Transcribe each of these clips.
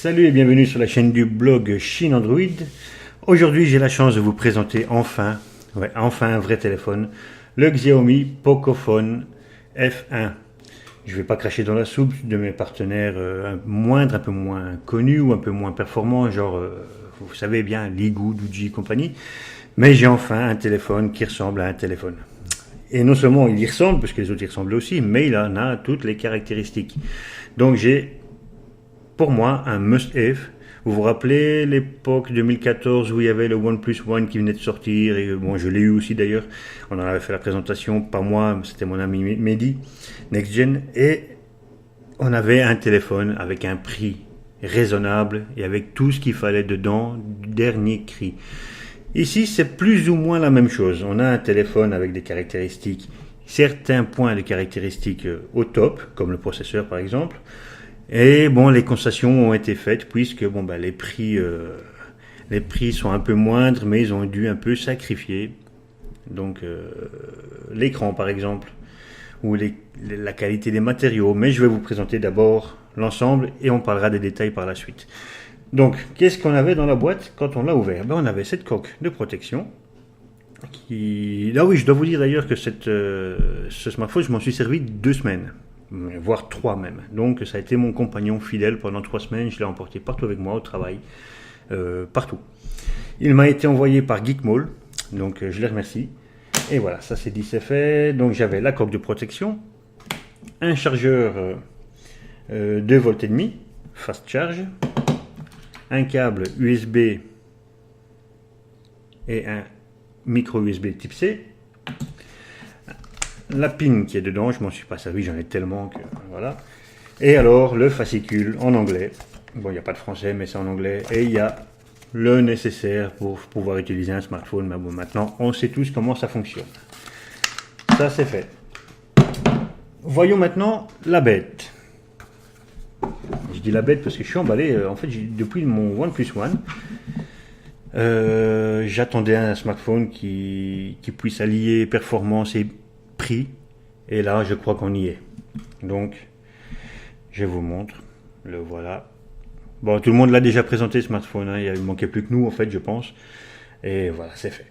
Salut et bienvenue sur la chaîne du blog Chine Android. Aujourd'hui, j'ai la chance de vous présenter enfin un vrai téléphone, le Xiaomi Pocophone F1. Je ne vais pas cracher dans la soupe de mes partenaires un peu moins connus ou un peu moins performants, genre, vous savez bien, Ligoo, Doogee et compagnie. Mais j'ai enfin un téléphone qui ressemble à un téléphone. Et non seulement il y ressemble, parce que les autres y ressemblent aussi, mais il en a toutes les caractéristiques. Donc j'ai, pour moi, un must-have. Vous vous rappelez l'époque 2014 où il y avait le OnePlus One qui venait de sortir, et bon, je l'ai eu aussi d'ailleurs, on en avait fait la présentation, pas moi, c'était mon ami Mehdi, Next Gen, et on avait un téléphone avec un prix raisonnable et avec tout ce qu'il fallait dedans, du dernier cri. Ici, c'est plus ou moins la même chose. On a un téléphone avec des caractéristiques, certains points de caractéristiques au top, comme le processeur par exemple. Et bon, les concessions ont été faites puisque bon, les prix sont un peu moindres, mais ils ont dû un peu sacrifier. Donc l'écran par exemple, ou la qualité des matériaux. Mais je vais vous présenter d'abord l'ensemble et on parlera des détails par la suite. Donc, qu'est-ce qu'on avait dans la boîte quand on l'a ouvert? On avait cette coque de protection. Ah oui, je dois vous dire d'ailleurs que ce smartphone, je m'en suis servi 2 semaines, voire 3 même. Donc, ça a été mon compagnon fidèle pendant 3 semaines. Je l'ai emporté partout avec moi, au travail, partout. Il m'a été envoyé par Geekmall, donc je les remercie. Et voilà, ça c'est dit, c'est fait. Donc, j'avais la coque de protection, un chargeur 2,5 volts, fast charge, un câble USB et un micro USB type C, la pin qui est dedans, je m'en suis pas servi, j'en ai tellement que voilà, et alors le fascicule en anglais, bon il n'y a pas de français mais c'est en anglais, et il y a le nécessaire pour pouvoir utiliser un smartphone, mais bon maintenant on sait tous comment ça fonctionne, ça c'est fait. Voyons maintenant la bête. Je dis la bête parce que je suis emballé. En fait, depuis mon OnePlus One, j'attendais un smartphone qui puisse allier performance et prix. Et là, je crois qu'on y est. Donc, je vous montre. Le voilà. Bon, tout le monde l'a déjà présenté, ce smartphone. Hein. Il ne manquait plus que nous, en fait, je pense. Et voilà, c'est fait.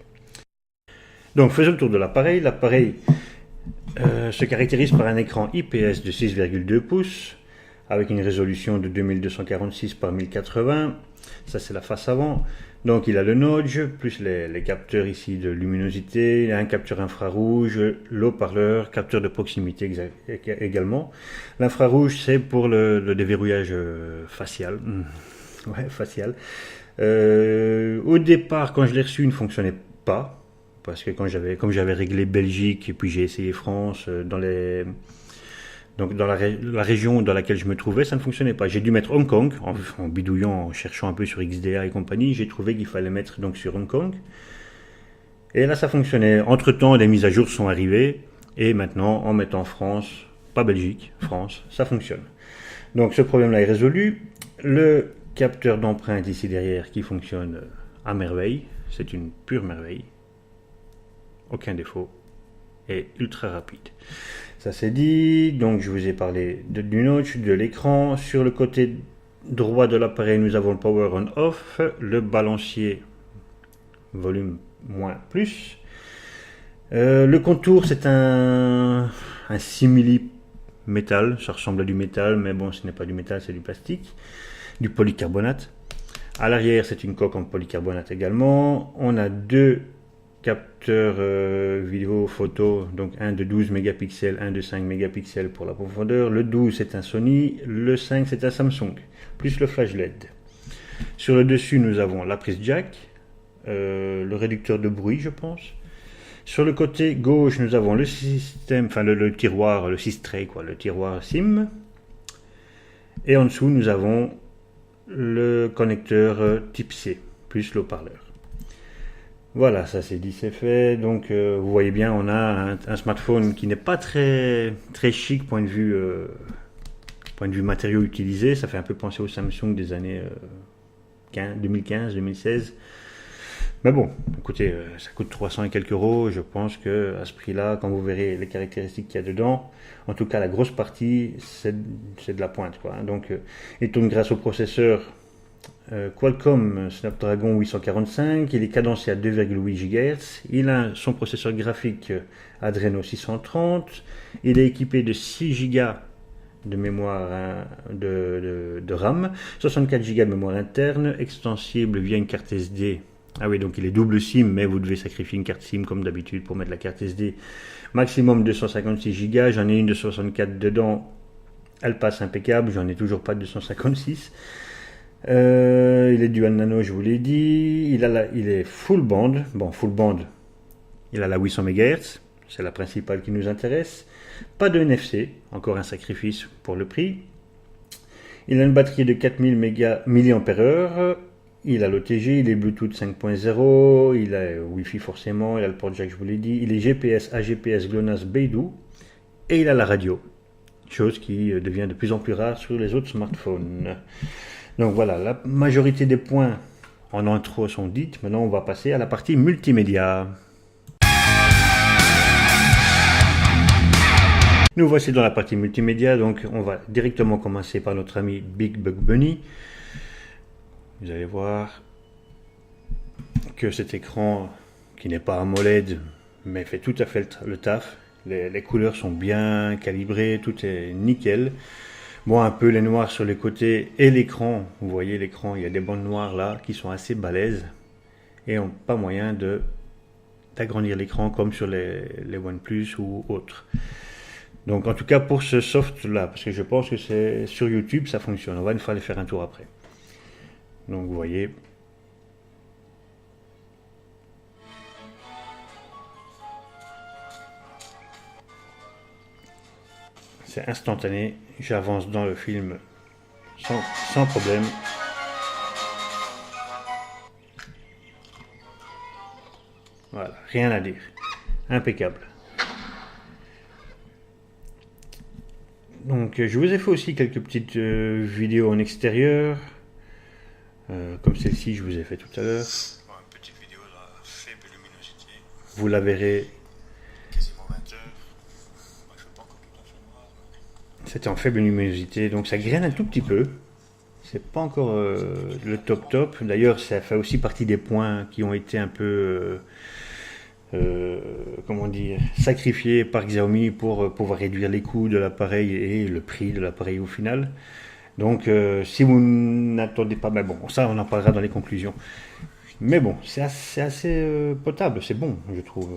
Donc, faisons le tour de l'appareil. L'appareil se caractérise par un écran IPS de 6,2 pouces. Avec une résolution de 2246 par 1080, ça c'est la face avant. Donc il a le notch, plus les capteurs ici de luminosité, un capteur infrarouge, l'haut-parleur, capteur de proximité également. L'infrarouge c'est pour le déverrouillage facial. Ouais, facial. Au départ, quand je l'ai reçu, il ne fonctionnait pas. Parce que comme j'avais réglé Belgique et puis j'ai essayé France, donc dans la région dans laquelle je me trouvais, ça ne fonctionnait pas. J'ai dû mettre Hong Kong, en bidouillant, en cherchant un peu sur XDA et compagnie, j'ai trouvé qu'il fallait mettre donc sur Hong Kong. Et là ça fonctionnait. Entre temps, les mises à jour sont arrivées, et maintenant en mettant France, pas Belgique, France, ça fonctionne. Donc ce problème-là est résolu. Le capteur d'empreinte ici derrière qui fonctionne à merveille, c'est une pure merveille. Aucun défaut. Et ultra rapide. Ça c'est dit, donc je vous ai parlé du notch, de l'écran. Sur le côté droit de l'appareil, nous avons le power on-off, le balancier volume moins plus. Le contour c'est un simili métal, ça ressemble à du métal, mais bon ce n'est pas du métal, c'est du plastique, du polycarbonate. À l'arrière c'est une coque en polycarbonate également. On a deux capteur vidéo photo, donc un de 12 mégapixels, un de 5 mégapixels pour la profondeur. Le 12 c'est un Sony, le 5 c'est un Samsung, plus le flash LED. Sur le dessus nous avons la prise jack, le réducteur de bruit je pense. Sur le côté gauche nous avons le système, enfin le tiroir, le sys-tray quoi, le tiroir SIM. Et en dessous nous avons le connecteur type C, plus l'haut-parleur. Voilà, ça c'est dit, c'est fait. Donc vous voyez bien, on a un smartphone qui n'est pas très chic point de vue matériaux utilisés. Ça fait un peu penser au Samsung des années 2015-2016. Mais bon, écoutez, ça coûte 300 et quelques euros. Je pense que à ce prix-là, quand vous verrez les caractéristiques qu'il y a dedans, en tout cas la grosse partie, c'est de la pointe, quoi. Donc il tourne grâce au processeur Qualcomm Snapdragon 845, il est cadencé à 2,8 GHz, il a son processeur graphique Adreno 630, il est équipé de 6 Go de mémoire de RAM, 64 Go de mémoire interne, extensible via une carte SD. Ah oui, donc il est double SIM, mais vous devez sacrifier une carte SIM comme d'habitude pour mettre la carte SD. Maximum 256 Go, j'en ai une de 64 dedans, elle passe impeccable, j'en ai toujours pas de 256. Il est dual nano, je vous l'ai dit. Il est full band. Bon, full band, il a la 800 MHz, c'est la principale qui nous intéresse. Pas de NFC, encore un sacrifice pour le prix. Il a une batterie de 4000 mAh. Il a l'OTG, il est Bluetooth 5.0, il a Wi-Fi forcément, il a le port jack, je vous l'ai dit. Il est GPS, AGPS, GLONASS, Beidou. Et il a la radio, chose qui devient de plus en plus rare sur les autres smartphones. Donc voilà, la majorité des points en intro sont dites. Maintenant, on va passer à la partie multimédia. Nous voici dans la partie multimédia, donc on va directement commencer par notre ami Big Bug Bunny. Vous allez voir que cet écran, qui n'est pas AMOLED, mais fait tout à fait le taf. Les couleurs sont bien calibrées, tout est nickel. Bon, un peu les noirs sur les côtés et l'écran. Vous voyez l'écran, il y a des bandes noires là qui sont assez balèzes et ont pas moyen d'agrandir l'écran comme sur les OnePlus ou autres. Donc en tout cas pour ce soft là, parce que je pense que c'est sur YouTube ça fonctionne. On va une fois aller faire un tour après. Donc vous voyez. C'est instantané, j'avance dans le film sans problème. Voilà, rien à dire. Impeccable. Donc je vous ai fait aussi quelques petites vidéos en extérieur. Comme celle-ci je vous ai fait tout à l'heure. Une petite vidéo à faible luminosité. Vous la verrez. Quasiment 20 heures. Moi, je ne veux pas encore tout à fait noir. C'était en faible luminosité, donc ça graine un tout petit peu. C'est pas encore le top. D'ailleurs, ça fait aussi partie des points qui ont été un peu, comment dire, sacrifiés par Xiaomi pour pouvoir réduire les coûts de l'appareil et le prix de l'appareil au final. Donc, si vous n'attendez pas, ben bon, ça on en parlera dans les conclusions. Mais bon, c'est assez potable, c'est bon, je trouve.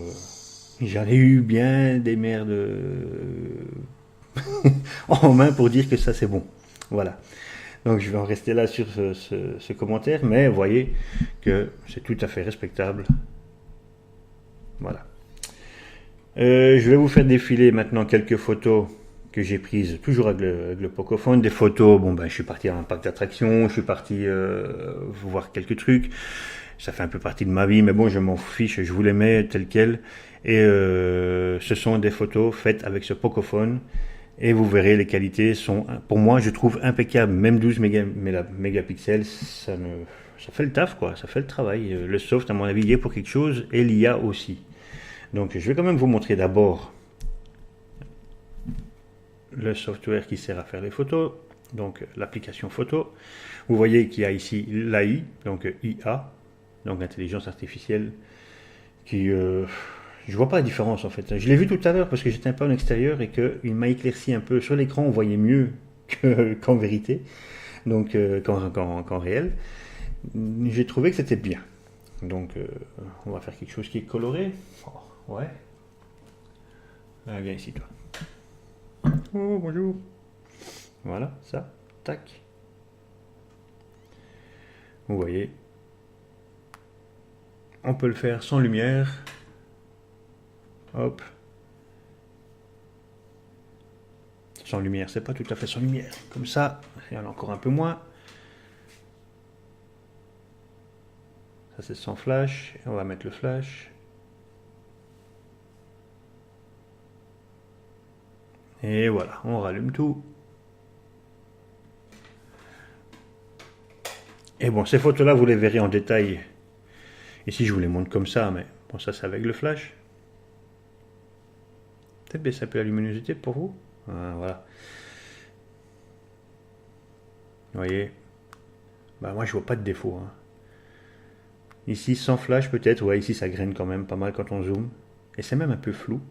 J'en ai eu bien des merdes en main pour dire que ça c'est bon. Voilà. Donc je vais en rester là sur ce commentaire, mais vous voyez que c'est tout à fait respectable. Voilà. Je vais vous faire défiler maintenant quelques photos que j'ai prises, toujours avec le Pocophone. Des photos, bon ben je suis parti à un parc d'attractions, je suis parti voir quelques trucs. Ça fait un peu partie de ma vie, mais bon, je m'en fiche, je vous les mets telles quelles. Et ce sont des photos faites avec ce Pocophone. Et vous verrez, les qualités sont, pour moi, je trouve impeccables. Même 12 mégapixels, ça fait le taf, quoi. Ça fait le travail. Le soft, à mon avis, il est pour quelque chose, et l'IA aussi. Donc, je vais quand même vous montrer d'abord le software qui sert à faire les photos. Donc, l'application photo. Vous voyez qu'il y a ici l'AI, donc IA, donc l'intelligence artificielle, qui... je vois pas la différence en fait. Je l'ai vu tout à l'heure parce que j'étais un peu en extérieur et qu'il m'a éclairci un peu. Sur l'écran, on voyait mieux qu'en vérité, donc qu'en réel. J'ai trouvé que c'était bien. Donc on va faire quelque chose qui est coloré. Oh, ouais. Ah, viens ici toi. Oh bonjour. Voilà, ça. Tac. Vous voyez. On peut le faire sans lumière. Hop. Sans lumière, c'est pas tout à fait sans lumière. Comme ça, il y en a encore un peu moins. Ça c'est sans flash. On va mettre le flash. Et voilà, on rallume tout. Et bon, ces photos-là, vous les verrez en détail. Ici, je vous les montre comme ça, mais bon, ça c'est avec le flash. Peut-être baisser un peu la luminosité pour vous. Ah, voilà. Vous voyez. Bah moi je vois pas de défaut, hein. Ici sans flash peut-être, ouais ici ça graine quand même pas mal quand on zoome. Et c'est même un peu flou.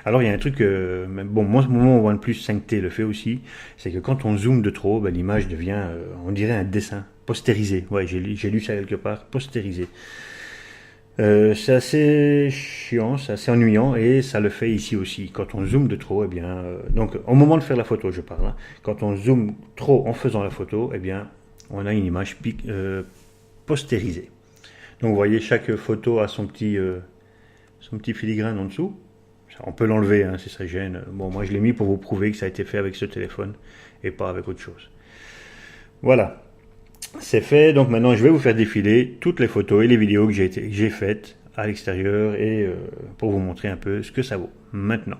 Alors il y a un truc, bon moi mon OnePlus 5T le fait aussi, c'est que quand on zoome de trop, bah, l'image devient, on dirait un dessin, postérisé. Ouais j'ai lu ça quelque part, postérisé. C'est assez chiant, c'est assez ennuyant et ça le fait ici aussi. Quand on zoome de trop, eh bien, donc au moment de faire la photo, je parle, hein, quand on zoome trop en faisant la photo, eh bien, on a une image postérisée. Donc vous voyez, chaque photo a son petit filigrane en dessous. On peut l'enlever hein, si ça gêne. Bon, moi je l'ai mis pour vous prouver que ça a été fait avec ce téléphone et pas avec autre chose. Voilà. C'est fait, donc maintenant je vais vous faire défiler toutes les photos et les vidéos que j'ai faites à l'extérieur et pour vous montrer un peu ce que ça vaut. Maintenant.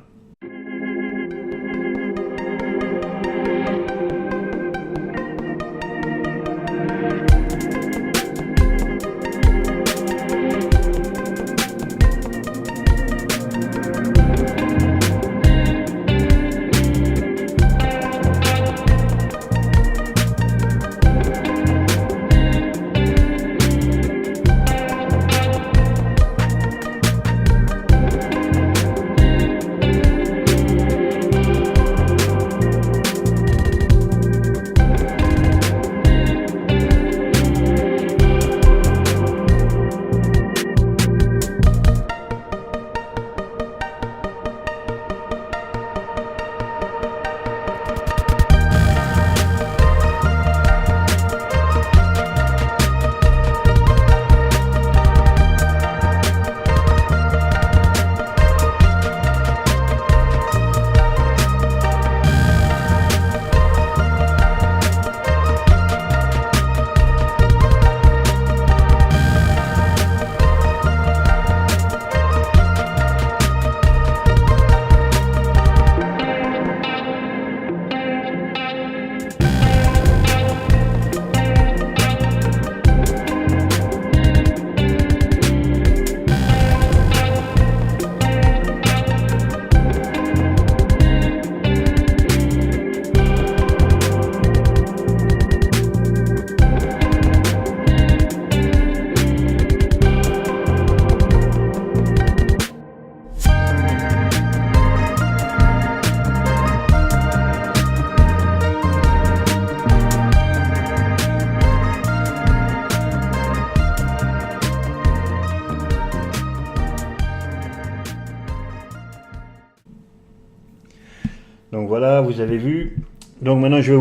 Donc voilà, vous avez vu. Donc maintenant je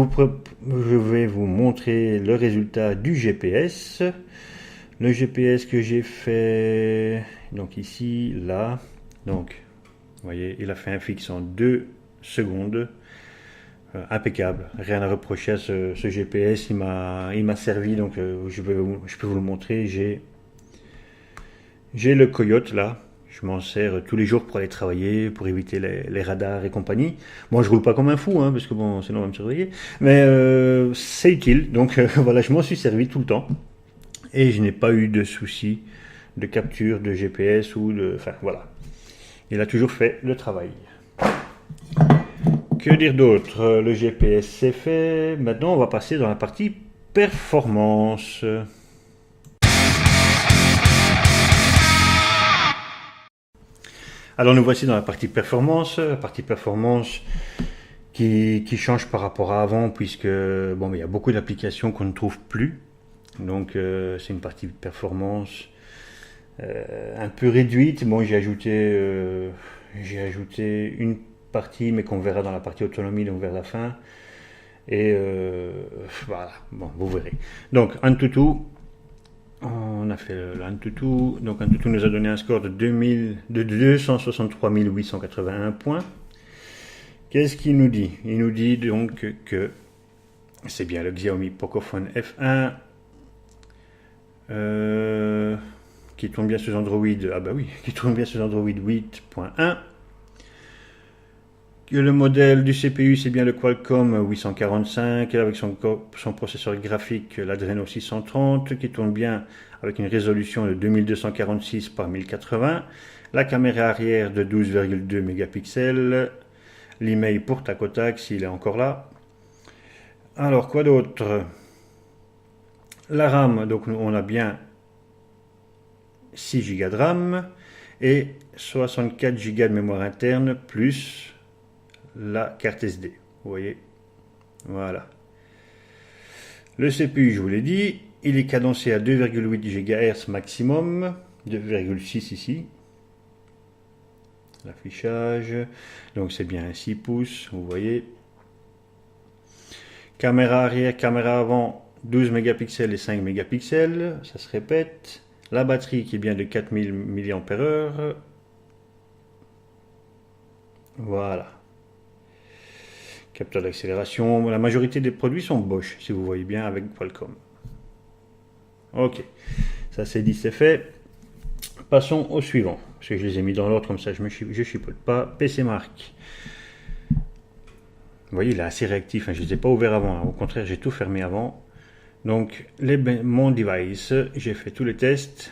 vais vous montrer le résultat du GPS. Le GPS que j'ai fait, donc ici, là. Donc, vous voyez, il a fait un fixe en 2 secondes. Impeccable, rien à reprocher à ce GPS, il m'a servi, donc je peux vous le montrer. J'ai le Coyote là. Je m'en sers tous les jours pour aller travailler, pour éviter les radars et compagnie. Moi, je roule pas comme un fou, hein, parce que bon, sinon on va me surveiller. Mais c'est utile, donc voilà, je m'en suis servi tout le temps. Et je n'ai pas eu de soucis de capture de GPS ou de... Enfin, voilà. Il a toujours fait le travail. Que dire d'autre? Le GPS c'est fait. Maintenant, on va passer dans la partie performance. Alors nous voici dans la partie performance qui change par rapport à avant puisque bon, il y a beaucoup d'applications qu'on ne trouve plus. Donc c'est une partie performance un peu réduite. Bon, j'ai ajouté une partie mais qu'on verra dans la partie autonomie donc vers la fin. Et voilà, bon, vous verrez. Donc Antutu. On a fait l'Antutu. Donc Antutu nous a donné un score de 263 881 points. Qu'est-ce qu'il nous dit? Il nous dit donc que c'est bien le Xiaomi Pocophone F1 qui tourne bien sur Android. Ah bah oui, qui tourne bien sur Android 8.1. Que le modèle du CPU c'est bien le Qualcomm 845 avec son processeur graphique l'Adreno 630 qui tourne bien avec une résolution de 2246 par 1080, la caméra arrière de 12,2 mégapixels, l'email pour tac au tac s'il est encore là. Alors quoi d'autre? La RAM, donc on a bien 6 Go de RAM et 64 Go de mémoire interne plus la carte SD. Vous voyez, voilà. Le CPU, je vous l'ai dit, il est cadencé à 2,8 GHz maximum, 2,6 ici. L'affichage, donc c'est bien un 6 pouces, vous voyez. Caméra arrière, caméra avant, 12 mégapixels et 5 mégapixels, ça se répète. La batterie qui est bien de 4000 mAh. Voilà. Capteur d'accélération, la majorité des produits sont Bosch, si vous voyez bien, avec Qualcomm. Ok, ça c'est dit, c'est fait. Passons au suivant, parce que je les ai mis dans l'ordre, comme ça je chipote pas. PC Mark. Vous voyez, il est assez réactif, hein, je ne les ai pas ouverts avant, hein. Au contraire, j'ai tout fermé avant. Donc, mon device, j'ai fait tous les tests.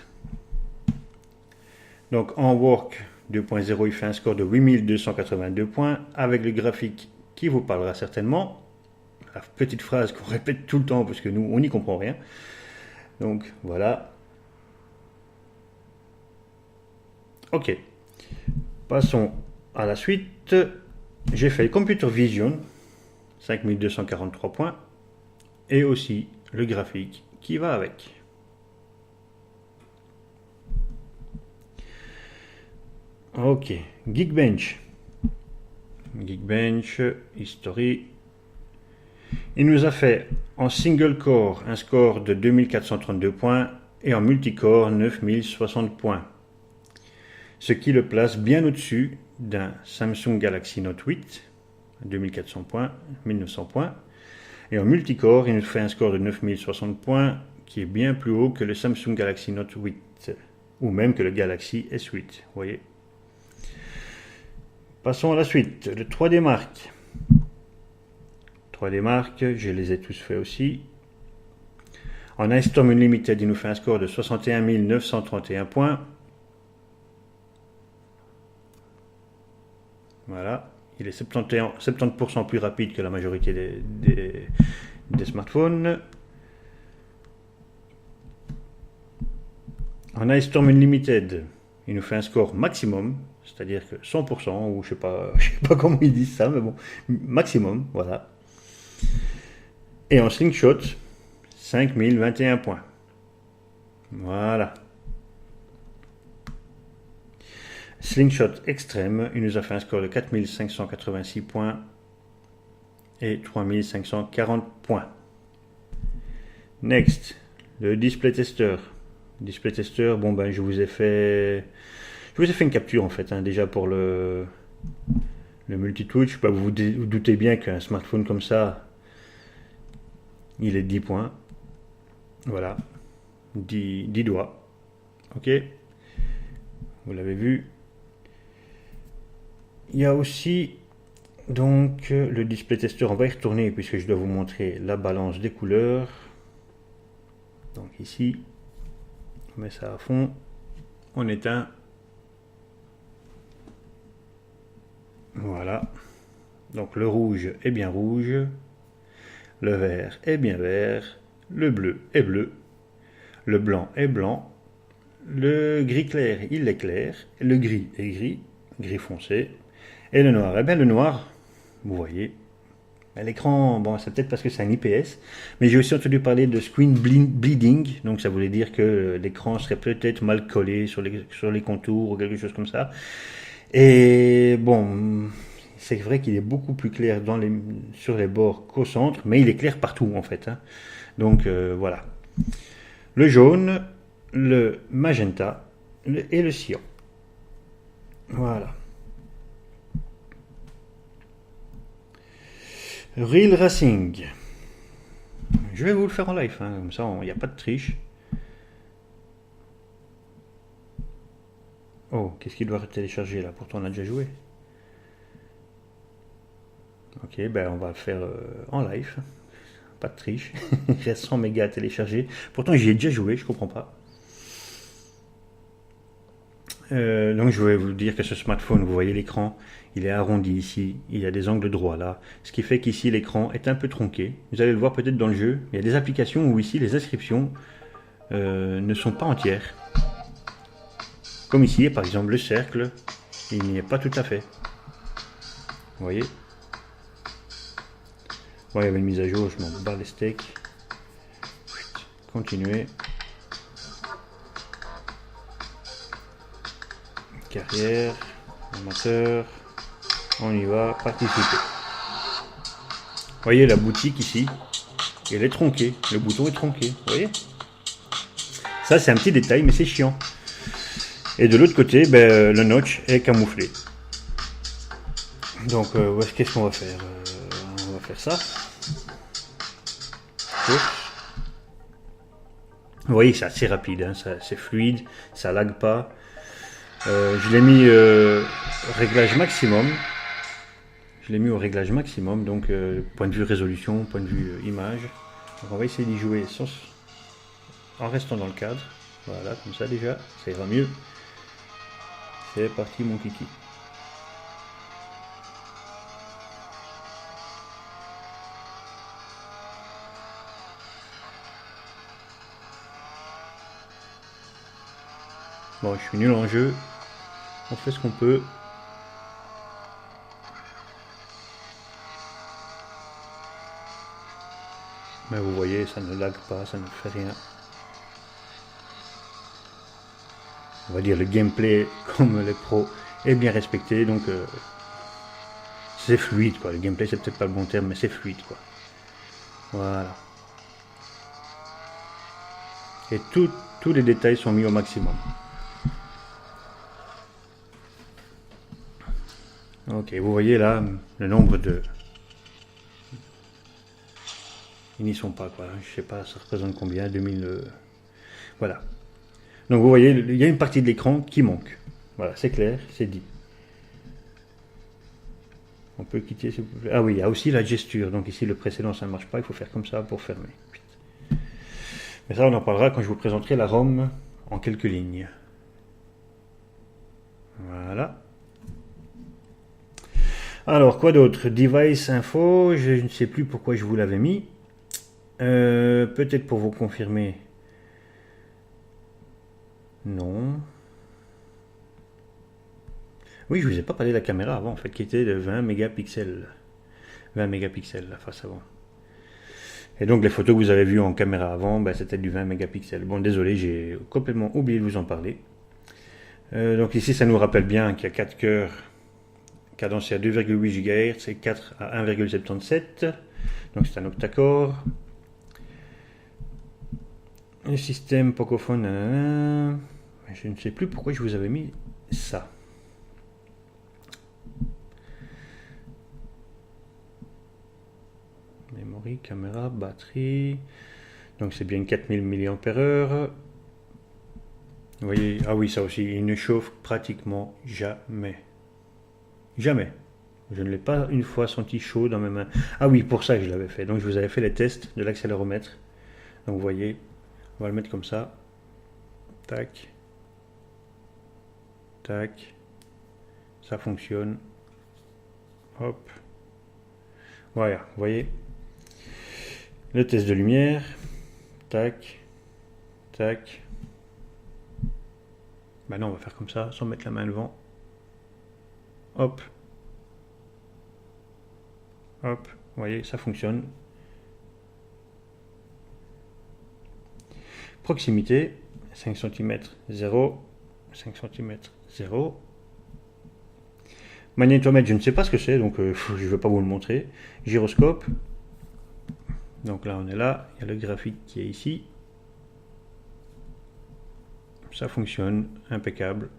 Donc, en Work 2.0, il fait un score de 8282 points, avec le graphique qui vous parlera certainement. La petite phrase qu'on répète tout le temps, parce que nous, on n'y comprend rien. Donc, voilà. Ok. Passons à la suite. J'ai fait Computer Vision, 5243 points, et aussi le graphique qui va avec. Ok, Geekbench. Geekbench, History. Il nous a fait en single core un score de 2432 points et en multicore 9060 points. Ce qui le place bien au-dessus d'un Samsung Galaxy Note 8, 2400 points, 1900 points. Et en multicore, il nous fait un score de 9060 points qui est bien plus haut que le Samsung Galaxy Note 8 ou même que le Galaxy S8. Vous voyez. Passons à la suite, le 3D Mark. 3D Mark, je les ai tous faits aussi. En Ice Storm Unlimited, il nous fait un score de 61 931 points. Voilà, il est 70% plus rapide que la majorité des smartphones. En Ice Storm Unlimited, il nous fait un score maximum, c'est-à-dire que 100%, ou je sais pas comment ils disent ça, mais bon, maximum, voilà. Et en Slingshot, 5021 points. Voilà. Slingshot extrême, il nous a fait un score de 4586 points et 3540 points. Next, le display tester. Display tester, bon ben je vous ai fait une capture en fait, hein, déjà pour le multitouch. Bah, vous doutez bien qu'un smartphone comme ça, il est 10 points. Voilà, 10 doigts. Ok, vous l'avez vu. Il y a aussi donc le display tester, on va y retourner puisque je dois vous montrer la balance des couleurs. Donc ici, on met ça à fond, on éteint. Voilà. Donc le rouge est bien rouge, le vert est bien vert, le bleu est bleu, le blanc est blanc, le gris clair il est clair, le gris est gris, gris foncé. Et le noir, eh bien le noir, vous voyez, l'écran, bon c'est peut-être parce que c'est un IPS, mais j'ai aussi entendu parler de screen bleeding, donc ça voulait dire que l'écran serait peut-être mal collé sur les contours ou quelque chose comme ça. Et bon, c'est vrai qu'il est beaucoup plus clair sur les bords qu'au centre, mais il est clair partout en fait, hein. Donc voilà. Le jaune, le magenta et le cyan. Voilà. Real Racing. Je vais vous le faire en live, hein, comme ça il n'y a pas de triche. Oh, qu'est-ce qu'il doit télécharger là? Pourtant on a déjà joué. Ok, ben on va le faire en live. Pas de triche. Il reste 100 mégas à télécharger. Pourtant j'y ai déjà joué, je comprends pas. Donc je vais vous dire que ce smartphone, vous voyez l'écran, il est arrondi ici, il y a des angles droits là, ce qui fait qu'ici l'écran est un peu tronqué. Vous allez le voir peut-être dans le jeu, il y a des applications où ici les inscriptions ne sont pas entières. Comme ici, par exemple le cercle, il n'y est pas tout à fait. Vous voyez? Bon, il y avait une mise à jour, je m'en bats les steaks. Continuer. Carrière, amateur, on y va, participer. Vous voyez la boutique ici, elle est tronquée, le bouton est tronqué, vous voyez? Ça c'est un petit détail mais c'est chiant. Et de l'autre côté, ben, le notch est camouflé. Donc qu'est-ce qu'on va faire? On va faire ça. Vous voyez que c'est assez rapide, hein, c'est fluide, ça lag pas. Je l'ai mis réglage maximum. Je l'ai mis au réglage maximum, donc point de vue résolution, point de vue image. Donc on va essayer d'y jouer en restant dans le cadre. Voilà, comme ça déjà, ça ira mieux. C'est parti mon kiki. Bon, je suis nul en jeu. On fait ce qu'on peut. Mais vous voyez, ça ne lag pas, ça ne fait rien. On va dire le gameplay, comme les pros, est bien respecté, donc c'est fluide quoi. Le gameplay c'est peut-être pas le bon terme, mais c'est fluide quoi. Voilà. Et tous les détails sont mis au maximum. Ok, vous voyez là le nombre de... Ils n'y sont pas quoi, je sais pas ça représente combien, 2000... Voilà. Donc vous voyez, il y a une partie de l'écran qui manque. Voilà, c'est clair, c'est dit. On peut quitter s'il vous plaît. Ah oui, il y a aussi la gesture, donc ici le précédent ça ne marche pas, il faut faire comme ça pour fermer. Mais ça on en parlera quand je vous présenterai la ROM en quelques lignes. Voilà. Alors, quoi d'autre? Device info, je ne sais plus pourquoi je vous l'avais mis. Peut-être pour vous confirmer. Non. Oui, je vous ai pas parlé de la caméra avant, en fait, qui était de 20 mégapixels. 20 mégapixels, la face avant. Et donc, les photos que vous avez vues en caméra avant, ben, c'était du 20 mégapixels. Bon, désolé, j'ai complètement oublié de vous en parler. Donc ici, ça nous rappelle bien qu'il y a 4 cœurs cadencés à 2,8 GHz et 4 à 1,77. Donc c'est un octa-core. Le système Pocophone, nanana. Je ne sais plus pourquoi je vous avais mis ça. Memory, caméra, batterie. Donc c'est bien 4000 mAh. Vous voyez, ah oui, ça aussi, il ne chauffe pratiquement jamais. Jamais. Je ne l'ai pas une fois senti chaud dans mes mains. Ah oui, pour ça que je l'avais fait. Donc je vous avais fait les tests de l'accéléromètre. Donc vous voyez, on va le mettre comme ça. Tac. Tac. Ça fonctionne. Hop. Voilà, vous voyez. Le test de lumière. Tac. Tac. Ben non, on va faire comme ça, sans mettre la main devant. Hop. Hop. Vous voyez, ça fonctionne. Proximité, 5 cm 0, 5 cm 0. Magnétomètre, je ne sais pas ce que c'est, donc je ne vais pas vous le montrer. Gyroscope. Donc là, on est là. Il y a le graphique qui est ici. Ça fonctionne, impeccable.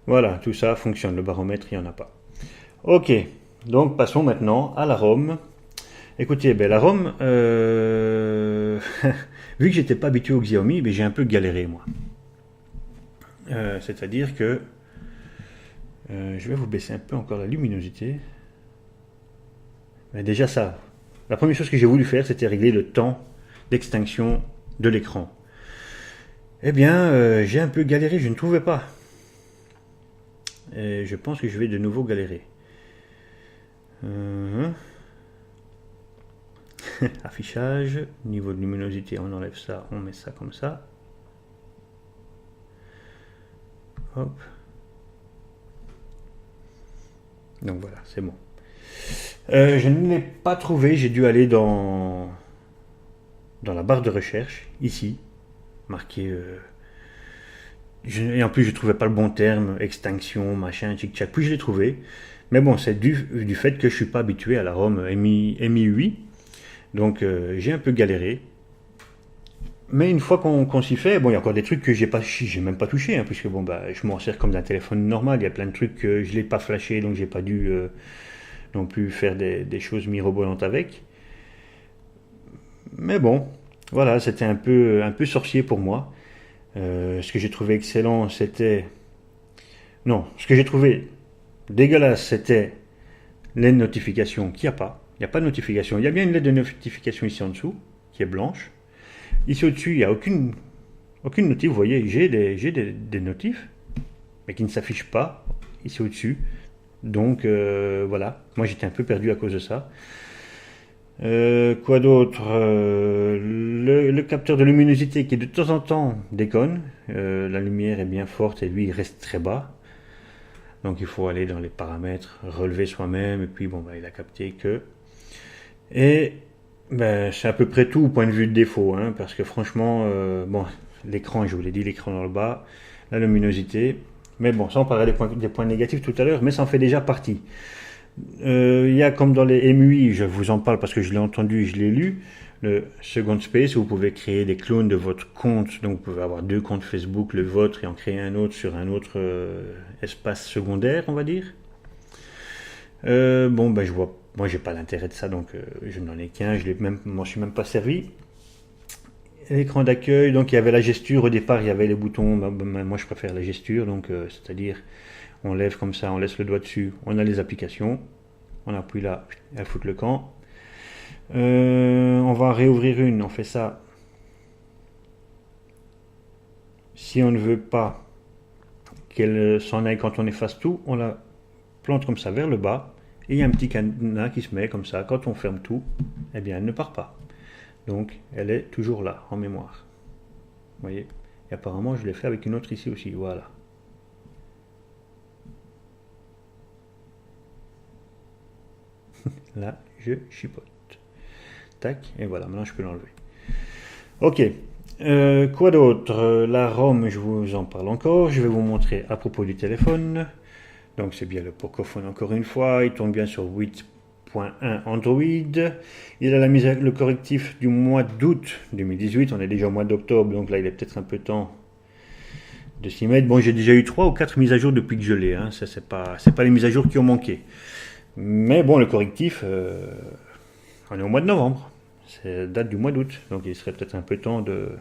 Voilà, tout ça fonctionne. Le baromètre, il n'y en a pas. Ok, donc passons maintenant à la ROM. Écoutez, ben, la ROM, vu que j'étais pas habitué au Xiaomi, ben, j'ai un peu galéré moi. C'est-à-dire que je vais vous baisser un peu encore la luminosité. Mais déjà ça, la première chose que j'ai voulu faire, c'était régler le temps d'extinction de l'écran. Eh bien, j'ai un peu galéré, je ne trouvais pas. Et je pense que je vais de nouveau galérer. Affichage, niveau de luminosité, on enlève ça, on met ça comme ça. Hop. Donc voilà, c'est bon. Je ne l'ai pas trouvé, j'ai dû aller dans la barre de recherche, ici, marqué... et en plus, je ne trouvais pas le bon terme, extinction, machin, tchic-tchac. Puis je l'ai trouvé. Mais bon, c'est du fait que je ne suis pas habitué à la ROM MI8. Donc j'ai un peu galéré. Mais une fois qu'on s'y fait, bon, il y a encore des trucs que j'ai même pas touché, hein, puisque bon, bah, je m'en sers comme d'un téléphone normal. Il y a plein de trucs que je l'ai pas flashé, donc j'ai pas dû non plus faire des choses mirobolantes avec. Mais bon, voilà, c'était un peu sorcier pour moi. Ce que j'ai trouvé excellent, c'était... Non, ce que j'ai trouvé dégueulasse, c'était les notifications qu'il n'y a pas. Il n'y a pas de notification. Il y a bien une lettre de notification ici en dessous, qui est blanche. Ici au-dessus, il n'y a aucune notif. Vous voyez, j'ai des notifs, mais qui ne s'affichent pas ici au-dessus. Donc voilà, moi j'étais un peu perdu à cause de ça. Quoi d'autre, le capteur de luminosité qui de temps en temps déconne. La lumière est bien forte et lui il reste très bas. Donc il faut aller dans les paramètres, relever soi-même, et puis bon, bah, il a capté que... Et ben, c'est à peu près tout au point de vue de défaut, hein, parce que franchement, bon, l'écran, je vous l'ai dit, l'écran dans le bas, la luminosité, mais bon, ça on parlera des points négatifs tout à l'heure, mais ça en fait déjà partie. Il y a comme dans les MUI, je vous en parle parce que je l'ai entendu, je l'ai lu, le Second Space, où vous pouvez créer des clones de votre compte, donc vous pouvez avoir 2 comptes Facebook, le vôtre, et en créer un autre sur un autre espace secondaire, on va dire. Bon, ben je vois, moi j'ai pas l'intérêt de ça, donc je n'en ai qu'un, je m'en suis même pas servi. L'écran d'accueil, donc il y avait la gesture, au départ il y avait les boutons, moi je préfère la gesture, donc c'est-à-dire on lève comme ça, on laisse le doigt dessus, on a les applications, on appuie là, elle fout le camp. On va réouvrir une, on fait ça. Si on ne veut pas qu'elle s'en aille quand on efface tout, on la plante comme ça vers le bas, et il y a un petit cadenas qui se met comme ça, quand on ferme tout, eh bien elle ne part pas. Donc elle est toujours là, en mémoire. Vous voyez, et apparemment je l'ai fait avec une autre ici aussi, voilà. Là, je chipote. Tac, et voilà, maintenant je peux l'enlever. Ok, quoi d'autre? La ROM, je vous en parle encore. Je vais vous montrer à propos du téléphone. Donc c'est bien le Pocophone encore une fois. Il tourne bien sur 8.1 Android. Il a le correctif du mois d'août 2018. On est déjà au mois d'octobre, donc là il est peut-être un peu temps de s'y mettre. Bon, j'ai déjà eu 3 ou 4 mises à jour depuis que je l'ai. Ça, c'est pas les mises à jour qui ont manqué. Mais bon, le correctif, on est au mois de novembre. C'est date du mois d'août. Donc il serait peut-être un peu temps de,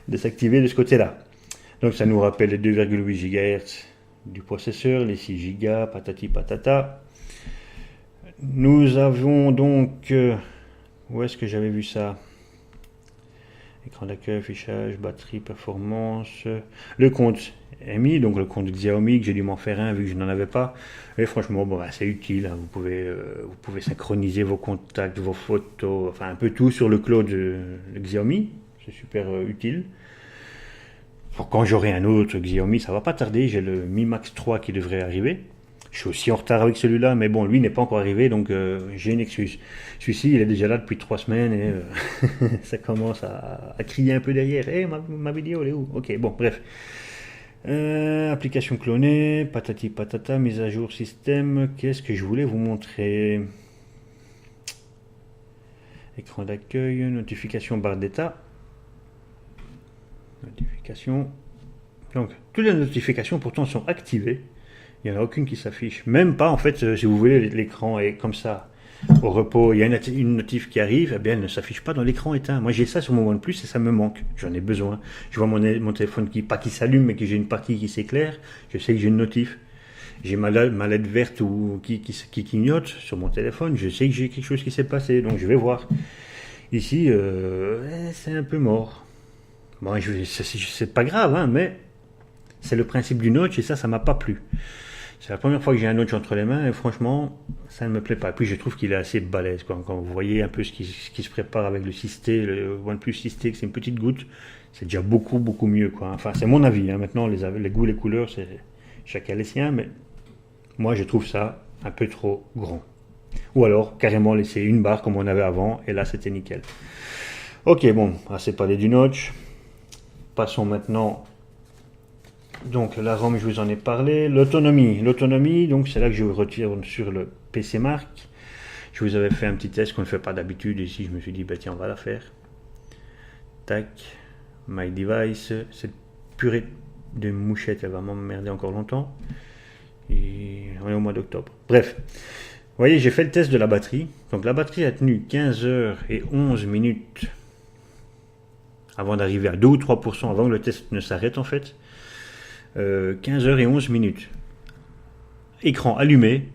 de s'activer de ce côté-là. Donc ça nous rappelle les 2,8 GHz du processeur, les 6 Go, patati patata. Nous avons donc... où est-ce que j'avais vu ça? Écran d'accueil, affichage, batterie, performance. Le compte MI, donc le compte Xiaomi, que j'ai dû m'en faire un vu que je n'en avais pas. Et franchement, bon, c'est utile. Vous pouvez synchroniser vos contacts, vos photos, enfin un peu tout sur le cloud de Xiaomi. C'est super utile. Alors, quand j'aurai un autre Xiaomi, ça va pas tarder. J'ai le Mi Max 3 qui devrait arriver. Je suis aussi en retard avec celui-là, mais bon, lui n'est pas encore arrivé, donc j'ai une excuse. Celui-ci, il est déjà là depuis 3 semaines et ça commence à crier un peu derrière. Hey, ma vidéo, elle est où? Ok, bon, bref. Application clonée, patati patata, mise à jour système. Qu'est-ce que je voulais vous montrer? Écran d'accueil, notification barre d'état. Notification. Donc, toutes les notifications pourtant sont activées. Il n'y en a aucune qui s'affiche. Même pas, en fait, si vous voulez, l'écran est comme ça, au repos. Il y a une notif qui arrive, eh bien, elle ne s'affiche pas dans l'écran éteint. Moi, j'ai ça sur mon OnePlus et ça me manque. J'en ai besoin. Je vois mon téléphone pas qui s'allume, mais que j'ai une partie qui s'éclaire. Je sais que j'ai une notif. j'ai ma lettre verte qui clignote sur mon téléphone, je sais que j'ai quelque chose qui s'est passé, donc je vais voir. Ici, c'est un peu mort. Bon, c'est pas grave, hein, mais c'est le principe du notch et ça m'a pas plu. C'est la première fois que j'ai un notch entre les mains et franchement, ça ne me plaît pas. Et puis je trouve qu'il est assez balèze, quoi. Quand vous voyez un peu ce qui se prépare avec le 6T, le OnePlus 6T, que c'est une petite goutte, c'est déjà beaucoup, beaucoup mieux, quoi. Enfin, c'est mon avis, hein. Maintenant, les goûts, les couleurs, c'est chacun les siens, mais moi, je trouve ça un peu trop grand. Ou alors, carrément laisser une barre comme on avait avant, et là, c'était nickel. Ok, bon, assez parlé du notch. Passons maintenant. Donc, la ROM, je vous en ai parlé. L'autonomie, donc c'est là que je retire sur le PC Mark. Je vous avais fait un petit test qu'on ne fait pas d'habitude. Ici, je me suis dit, bah tiens, on va la faire. Tac. My Device. Cette purée de mouchette, elle va m'emmerder encore longtemps. Et on est au mois d'octobre. Bref. Vous voyez, j'ai fait le test de la batterie. Donc, la batterie a tenu 15 heures et 11 minutes avant d'arriver à 2 ou 3%, avant que le test ne s'arrête en fait. 15 heures et 11 minutes. Écran allumé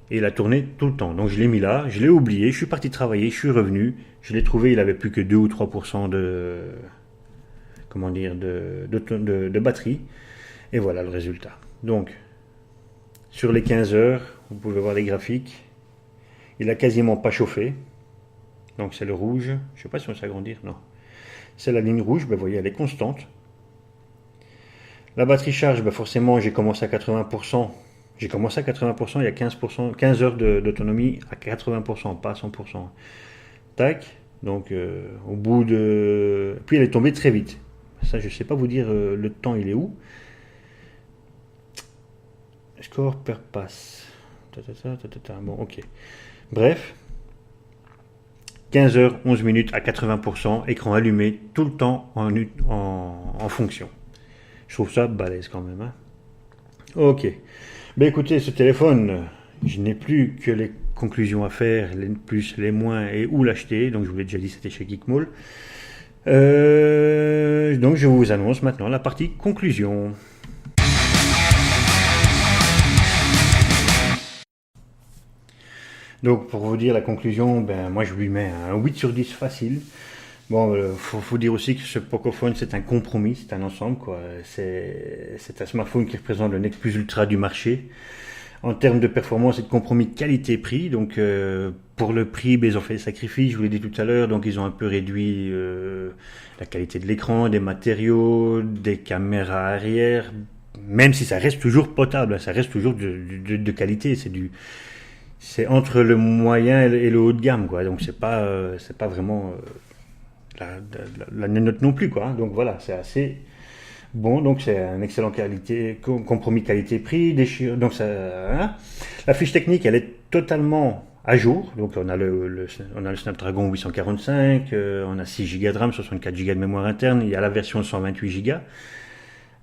et il a tourné tout le temps. Donc je l'ai mis là, je l'ai oublié, je suis parti travailler, je suis revenu, je l'ai trouvé, il avait plus que 2 ou 3% de batterie. Et voilà le résultat. Donc sur les 15 heures, vous pouvez voir les graphiques, il a quasiment pas chauffé. Donc c'est le rouge, je ne sais pas si on va s'agrandir, non. C'est la ligne rouge, ben, vous voyez, elle est constante. La batterie charge, ben forcément, j'ai commencé à 80%. J'ai commencé à 80%, il y a 15 heures d'autonomie à 80%, pas à 100%. Tac, donc au bout de... Puis elle est tombée très vite. Ça, je ne sais pas vous dire le temps, il est où. Score per pass. Bon, ok. Bref. 15 heures, 11 minutes à 80%, écran allumé, tout le temps en fonction. Je trouve ça balèze quand même. Hein. Ok. Ben écoutez, ce téléphone, je n'ai plus que les conclusions à faire, les plus, les moins et où l'acheter. Donc je vous l'ai déjà dit, c'était chez Geekmall. Donc je vous annonce maintenant la partie conclusion. Donc pour vous dire la conclusion, ben moi je lui mets un 8 sur 10 facile. Bon, faut dire aussi que ce Pocophone c'est un compromis, c'est un ensemble quoi. C'est un smartphone qui représente le Next Plus Ultra du marché. En termes de performance et de compromis qualité-prix, donc pour le prix, ben, ils ont fait des sacrifices, je vous l'ai dit tout à l'heure, donc ils ont un peu réduit la qualité de l'écran, des matériaux, des caméras arrière, même si ça reste toujours potable, ça reste toujours de qualité, c'est entre le moyen et le haut de gamme quoi, donc c'est pas vraiment la note non plus quoi, donc voilà, c'est assez bon, donc c'est un excellent compromis qualité-prix, donc ça, hein. La fiche technique elle est totalement à jour, donc on a le Snapdragon 845, on a 6 Go de RAM, 64 Go de mémoire interne, il y a la version 128 Go.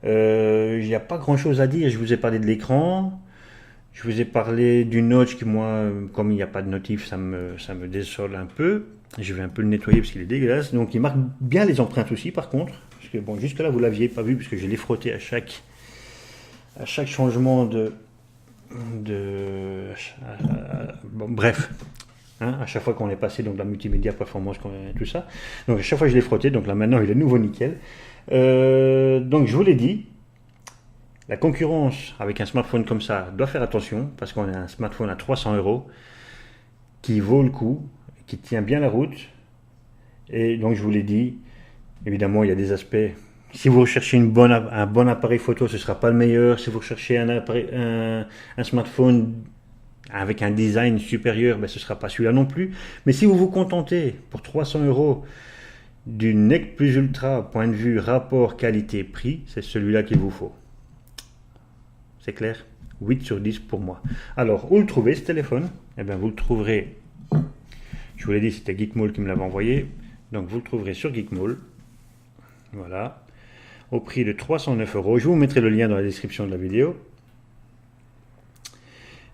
Il n'y a pas grand chose à dire, je vous ai parlé de l'écran. Je vous ai parlé du notch qui, moi, comme il n'y a pas de notif, ça me désole un peu. Je vais un peu le nettoyer parce qu'il est dégueulasse. Donc, il marque bien les empreintes aussi, par contre. Parce que, bon, jusque-là, vous ne l'aviez pas vu, parce que je l'ai frotté à chaque changement bon, bref. Hein, à chaque fois qu'on est passé, donc la multimédia, performance, tout ça. Donc, à chaque fois, je l'ai frotté. Donc, là, maintenant, il est nouveau nickel. Donc, je vous l'ai dit. La concurrence avec un smartphone comme ça doit faire attention parce qu'on a un smartphone à 300 € qui vaut le coup, qui tient bien la route. Et donc je vous l'ai dit, évidemment il y a des aspects. Si vous recherchez un bon appareil photo, ce ne sera pas le meilleur. Si vous recherchez un smartphone avec un design supérieur, ben, ce ne sera pas celui-là non plus. Mais si vous vous contentez pour 300 € du Next Plus Ultra, point de vue rapport qualité-prix, c'est celui-là qu'il vous faut. C'est clair, 8 sur 10 pour moi. Alors, où le trouver ce téléphone? Eh bien, vous le trouverez, je vous l'ai dit, c'était Geekmall qui me l'avait envoyé. Donc, vous le trouverez sur Geekmall. Voilà. Au prix de 309 €. Je vous mettrai le lien dans la description de la vidéo.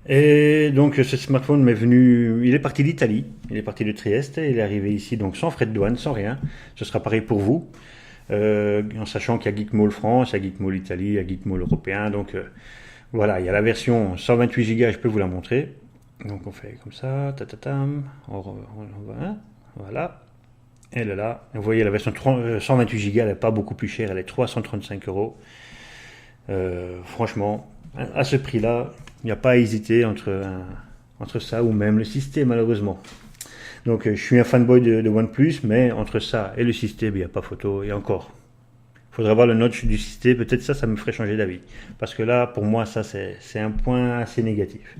Et donc, ce smartphone m'est venu, il est parti d'Italie. Il est parti de Trieste. Il est arrivé ici, donc sans frais de douane, sans rien. Ce sera pareil pour vous. En sachant qu'il y a Geekmall France, il y a Geekmall Italie, il y a Geekmall européen. Donc, Voilà, il y a la version 128 Go, je peux vous la montrer. Donc on fait comme ça, tatatam, voilà, elle est là. Vous voyez la version 128 Go, elle n'est pas beaucoup plus chère, elle est 335 euros. Franchement, à ce prix-là, il n'y a pas à hésiter entre ça ou même le système malheureusement. Donc je suis un fanboy de OnePlus, mais entre ça et le système, il n'y a pas photo, et encore. Il faudrait voir le notch du système, peut-être ça me ferait changer d'avis. Parce que là, pour moi, ça c'est un point assez négatif.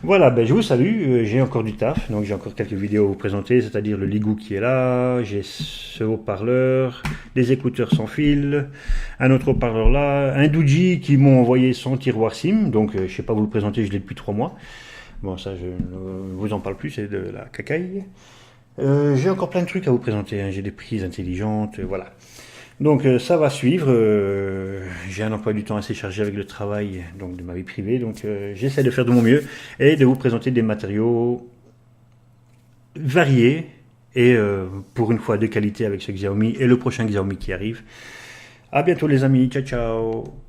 Voilà, ben, je vous salue, j'ai encore du taf, donc j'ai encore quelques vidéos à vous présenter, c'est-à-dire le Ligou qui est là, j'ai ce haut-parleur, des écouteurs sans fil, un autre haut-parleur là, un Doogee qui m'ont envoyé son tiroir SIM, donc je ne sais pas vous le présenter, je l'ai depuis 3 mois. Bon, ça je ne vous en parle plus, c'est de la cacaille. J'ai encore plein de trucs à vous présenter, hein, j'ai des prises intelligentes, voilà. Donc ça va suivre, j'ai un emploi du temps assez chargé avec le travail donc de ma vie privée, donc j'essaie de faire de mon mieux et de vous présenter des matériaux variés et pour une fois de qualité avec ce Xiaomi et le prochain Xiaomi qui arrive. A bientôt les amis, ciao ciao.